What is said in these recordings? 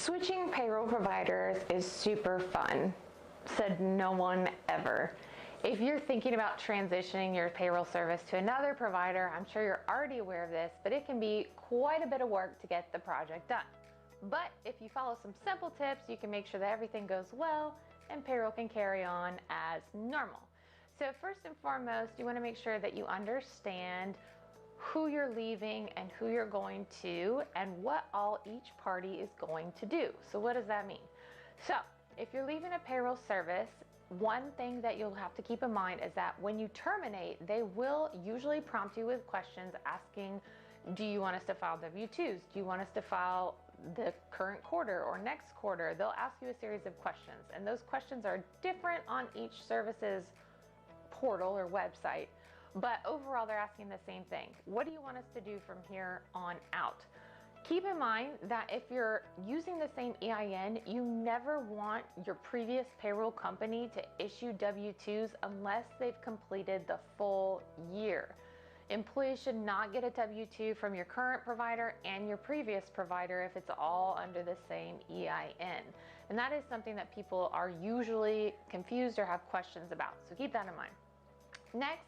Switching payroll providers is super fun, said no one ever. If you're thinking about transitioning your payroll service to another provider, I'm sure you're already aware of this, but it can be quite a bit of work to get the project done. But if you follow some simple tips, you can make sure that everything goes well and payroll can carry on as normal. So first and foremost, you want to make sure that you understand who you're leaving and who you're going to and what all each party is going to do. So what does that mean? So if you're leaving a payroll service, one thing that you'll have to keep in mind is that when you terminate, they will usually prompt you with questions asking, do you want us to file W-2s? Do you want us to file the current quarter or next quarter? They'll ask you a series of questions, and those questions are different on each service's portal or website. But overall, they're asking the same thing. What do you want us to do from here on out? Keep in mind that if you're using the same EIN, you never want your previous payroll company to issue W-2s unless they've completed the full year. Employees should not get a W-2 from your current provider and your previous provider if it's all under the same EIN. And that is something that people are usually confused or have questions about. So keep that in mind. Next,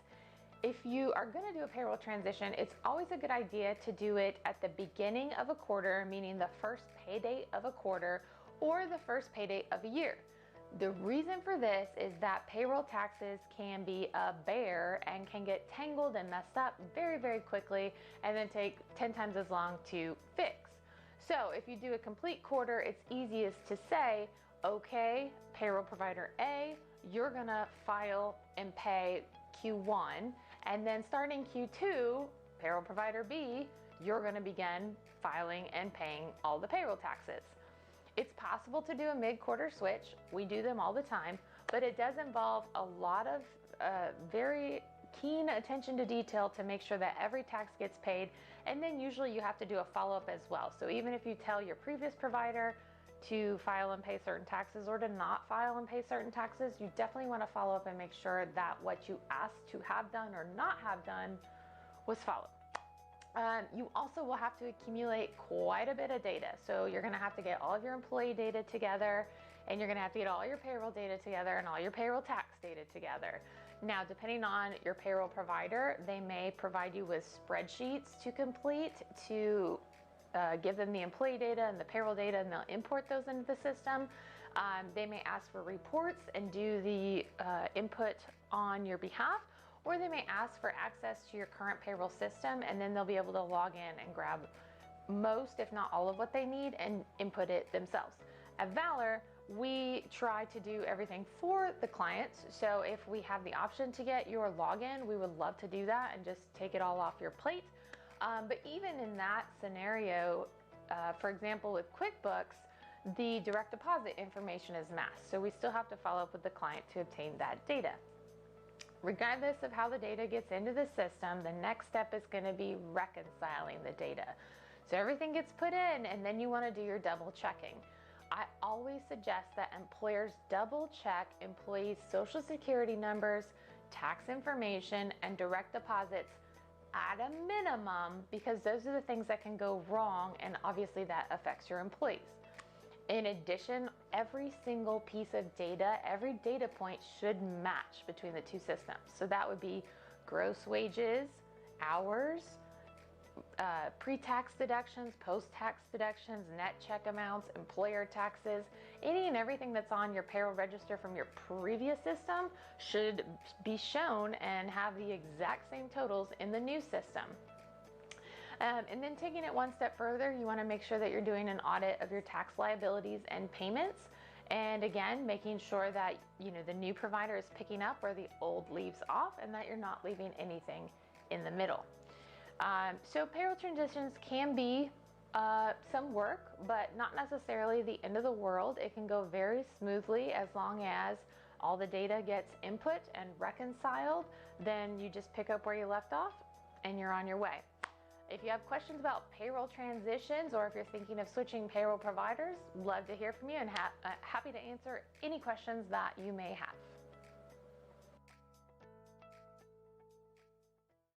if you are going to do a payroll transition, it's always a good idea to do it at the beginning of a quarter, meaning the first pay date of a quarter or the first pay date of a year. The reason for this is that payroll taxes can be a bear and can get tangled and messed up very, very quickly and then take 10 times as long to fix. So if you do a complete quarter, it's easiest to say, okay, payroll provider A, you're gonna file and pay Q1, and then starting Q2, payroll provider B, you're going to begin filing and paying all the payroll taxes. It's possible to do a mid-quarter switch. We do them all the time, but it does involve a lot of very keen attention to detail to make sure that every tax gets paid, and then usually you have to do a follow-up as well. So even if you tell your previous provider to file and pay certain taxes or to not file and pay certain taxes, you definitely want to follow up and make sure that what you asked to have done or not have done was followed. You also will have to accumulate quite a bit of data. So you're going to have to get all of your employee data together, and you're going to have to get all your payroll data together and all your payroll tax data together. Now, depending on your payroll provider, they may provide you with spreadsheets to complete to give them the employee data and the payroll data, and they'll import those into the system. They may ask for reports and do the input on your behalf, or they may ask for access to your current payroll system, and then they'll be able to log in and grab most, if not all of what they need and input it themselves. At Valor, we try to do everything for the clients. So if we have the option to get your login, we would love to do that and just take it all off your plate. But even in that scenario, for example, with QuickBooks, the direct deposit information is masked. So we still have to follow up with the client to obtain that data. Regardless of how the data gets into the system, the next step is going to be reconciling the data. So everything gets put in, and then you want to do your double checking. I always suggest that employers double check employees' social security numbers, tax information, and direct deposits at a minimum, because those are the things that can go wrong, and obviously that affects your employees. In addition, every single piece of data, every data point should match between the two systems. So that would be gross wages, hours, pre-tax deductions, post-tax deductions, net check amounts, employer taxes. Any and everything that's on your payroll register from your previous system should be shown and have the exact same totals in the new system. And then taking it one step further, you want to make sure that you're doing an audit of your tax liabilities and payments. And again, making sure that the new provider is picking up where the old leaves off, and that you're not leaving anything in the middle. So payroll transitions can be some work, but not necessarily the end of the world. It can go very smoothly as long as all the data gets input and reconciled. Then you just pick up where you left off and you're on your way. If you have questions about payroll transitions, or if you're thinking of switching payroll providers, love to hear from you, and happy to answer any questions that you may have.